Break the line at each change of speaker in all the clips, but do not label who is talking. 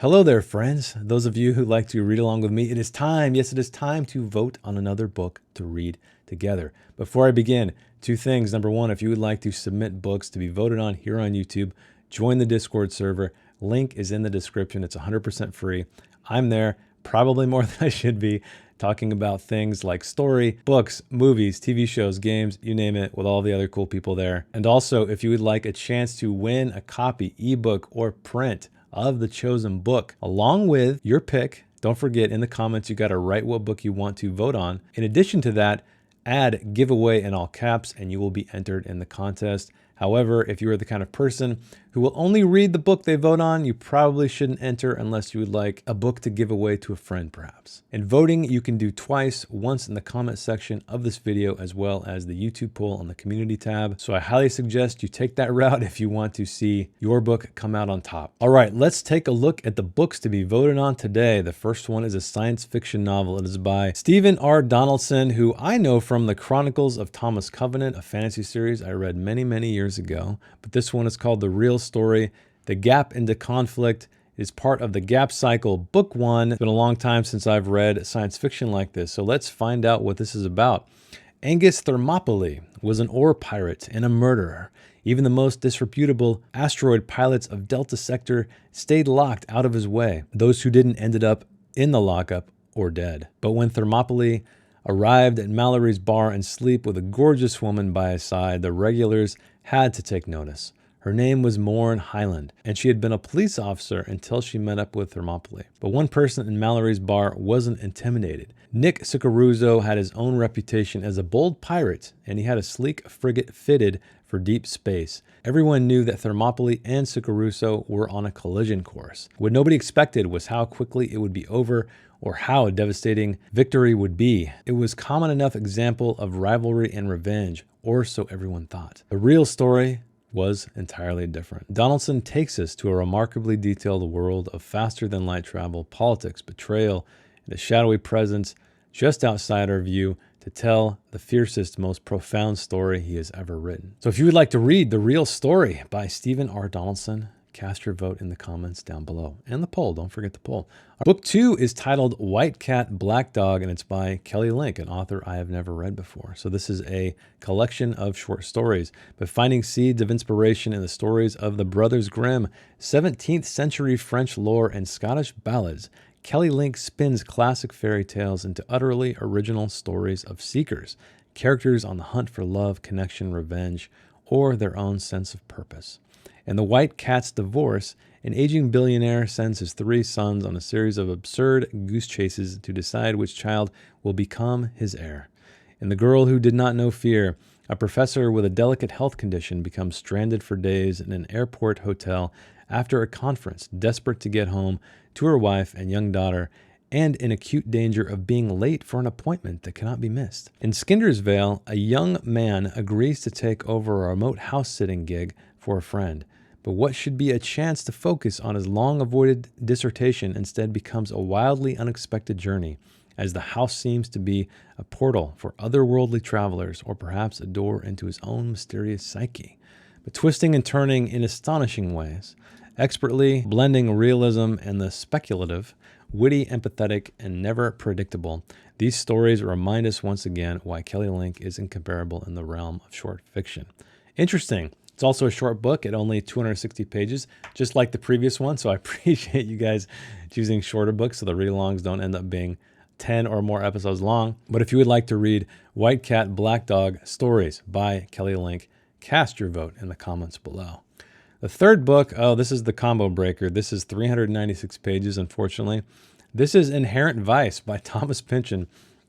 Hello there, friends. Those of you who like to read along with me, it is time, yes, it is time to vote on another book to read together. Before I begin, two things. Number one, if you would like to submit books to be voted on here on YouTube, join the Discord server. Link is in the description. It's 100% free. I'm there, probably more than I should be, talking about things like story, books, movies, TV shows, games, you name it, with all the other cool people there. And also, if you would like a chance to win a copy, ebook, or print of the chosen book, along with your pick. Don't forget, in the comments, you got to write what book you want to vote on. In addition to that, add giveaway in all caps and you will be entered in the contest. However, if you are the kind of person who will only read the book they vote on, you probably shouldn't enter unless you would like a book to give away to a friend, perhaps. And voting, you can do twice, once in the comment section of this video, as well as the YouTube poll on the community tab. So I highly suggest you take that route if you want to see your book come out on top. All right, let's take a look at the books to be voted on today. The first one is a science fiction novel. It is by Stephen R. Donaldson, who I know from the Chronicles of Thomas Covenant, a fantasy series I read many, many years ago. But this one is called The Real Story. The Gap into Conflict is part of the Gap Cycle Book 1. It's been a long time since I've read science fiction like this, so let's find out what this is about. Angus Thermopylae was an ore pirate and a murderer. Even the most disreputable asteroid pilots of Delta Sector stayed locked out of his way. Those who didn't ended up in the lockup or dead. But when Thermopylae arrived at Mallory's bar and sleep with a gorgeous woman by his side, the regulars had to take notice. Her name was Morn Highland, and she had been a police officer until she met up with Thermopylae. But one person in Mallory's bar wasn't intimidated. Nick Sicaruso had his own reputation as a bold pirate, and he had a sleek frigate fitted for deep space. Everyone knew that Thermopylae and Sicaruso were on a collision course. What nobody expected was how quickly it would be over, or how devastating victory would be. It was common enough example of rivalry and revenge, or so everyone thought. The real story was entirely different. Donaldson takes us to a remarkably detailed world of faster-than-light travel, politics, betrayal, and a shadowy presence just outside our view to tell the fiercest, most profound story he has ever written. So if you would like to read The Real Story by Stephen R. Donaldson, cast your vote in the comments down below. And the poll, don't forget the poll. Book 2 is titled White Cat, Black Dog, and it's by Kelly Link, an author I have never read before. So this is a collection of short stories, but finding seeds of inspiration in the stories of the Brothers Grimm, 17th century French lore, and Scottish ballads, Kelly Link spins classic fairy tales into utterly original stories of seekers, characters on the hunt for love, connection, revenge, or their own sense of purpose. In The White Cat's Divorce, an aging billionaire sends his 3 sons on a series of absurd goose chases to decide which child will become his heir. In The Girl Who Did Not Know Fear, a professor with a delicate health condition becomes stranded for days in an airport hotel after a conference, desperate to get home to her wife and young daughter, and in acute danger of being late for an appointment that cannot be missed. In Skinder's Vale, a young man agrees to take over a remote house-sitting gig for a friend, but what should be a chance to focus on his long-avoided dissertation instead becomes a wildly unexpected journey, as the house seems to be a portal for otherworldly travelers, or perhaps a door into his own mysterious psyche. But twisting and turning in astonishing ways, expertly blending realism and the speculative, witty, empathetic, and never predictable, these stories remind us once again why Kelly Link is incomparable in the realm of short fiction. Interesting. It's also a short book at only 260 pages, just like the previous one, so I appreciate you guys choosing shorter books so the read-alongs don't end up being 10 or more episodes long. But if you would like to read White Cat, Black Dog Stories by Kelly Link, cast your vote in the comments below. The third book, oh, this is the combo breaker. This is 396 pages, unfortunately. This is Inherent Vice by Thomas Pynchon.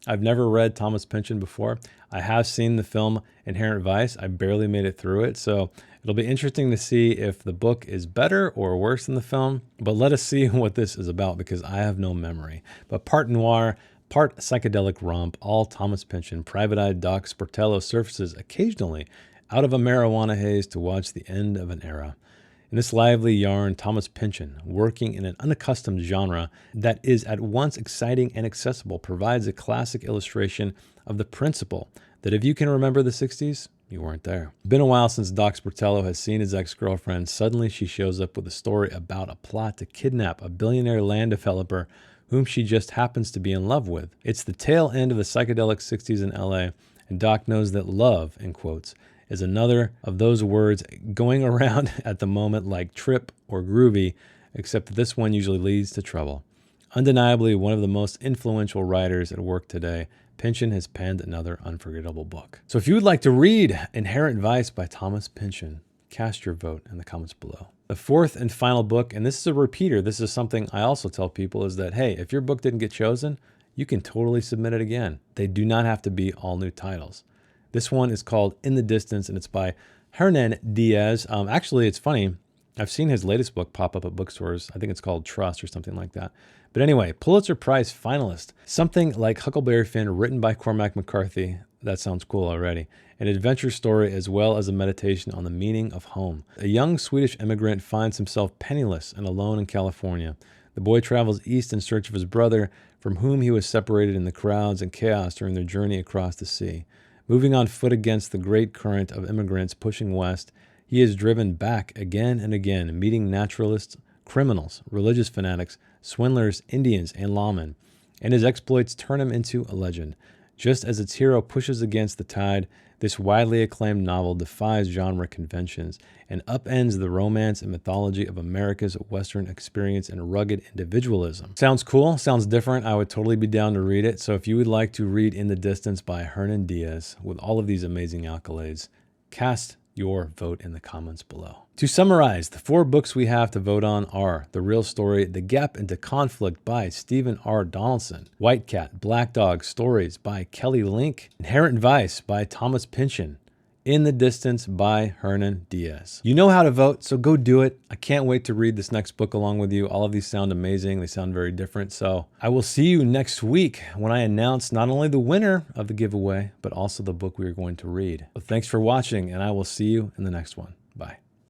I've never read Thomas Pynchon before. I have seen the film Inherent Vice. I barely made it through it, so it'll be interesting to see if the book is better or worse than the film. But let us see what this is about, because I have no memory. But part noir, part psychedelic romp, all Thomas Pynchon. Private-eyed Doc Sportello surfaces occasionally out of a marijuana haze to watch the end of an era. In this lively yarn, Thomas Pynchon, working in an unaccustomed genre that is at once exciting and accessible, provides a classic illustration of the principle that if you can remember the 60s, you weren't there. It's been a while since Doc Sportello has seen his ex-girlfriend. Suddenly she shows up with a story about a plot to kidnap a billionaire land developer whom she just happens to be in love with. It's the tail end of the psychedelic 60s in LA, and Doc knows that love, in quotes, is another of those words going around at the moment like trip or groovy, except that this one usually leads to trouble. Undeniably one of the most influential writers at work today, Pynchon has penned another unforgettable book. So if you would like to read Inherent Vice by Thomas Pynchon, cast your vote in the comments below. The fourth and final book, and this is a repeater, this is something I also tell people, is that, hey, if your book didn't get chosen, you can totally submit it again. They do not have to be all new titles. This one is called In the Distance, and it's by Hernan Diaz. Actually, it's funny. I've seen his latest book pop up at bookstores. I think it's called Trust or something like that. But anyway, Pulitzer Prize finalist. Something like Huckleberry Finn, written by Cormac McCarthy. That sounds cool already. An adventure story as well as a meditation on the meaning of home. A young Swedish immigrant finds himself penniless and alone in California. The boy travels east in search of his brother, from whom he was separated in the crowds and chaos during their journey across the sea. Moving on foot against the great current of immigrants pushing west, he is driven back again and again, meeting naturalists, criminals, religious fanatics, swindlers, Indians, and lawmen, and his exploits turn him into a legend. Just as its hero pushes against the tide, this widely acclaimed novel defies genre conventions and upends the romance and mythology of America's Western experience and rugged individualism. Sounds cool, sounds different. I would totally be down to read it. So if you would like to read In the Distance by Hernan Diaz with all of these amazing accolades, cast your vote in the comments below. To summarize, the 4 books we have to vote on are The Real Story, The Gap into Conflict by Stephen R. Donaldson, White Cat, Black Dog Stories by Kelly Link, Inherent Vice by Thomas Pynchon, In the Distance by Hernan Diaz. You know how to vote, so go do it. I can't wait to read this next book along with you. All of these sound amazing. They sound very different. So I will see you next week when I announce not only the winner of the giveaway, but also the book we are going to read. But thanks for watching, and I will see you in the next one. Bye.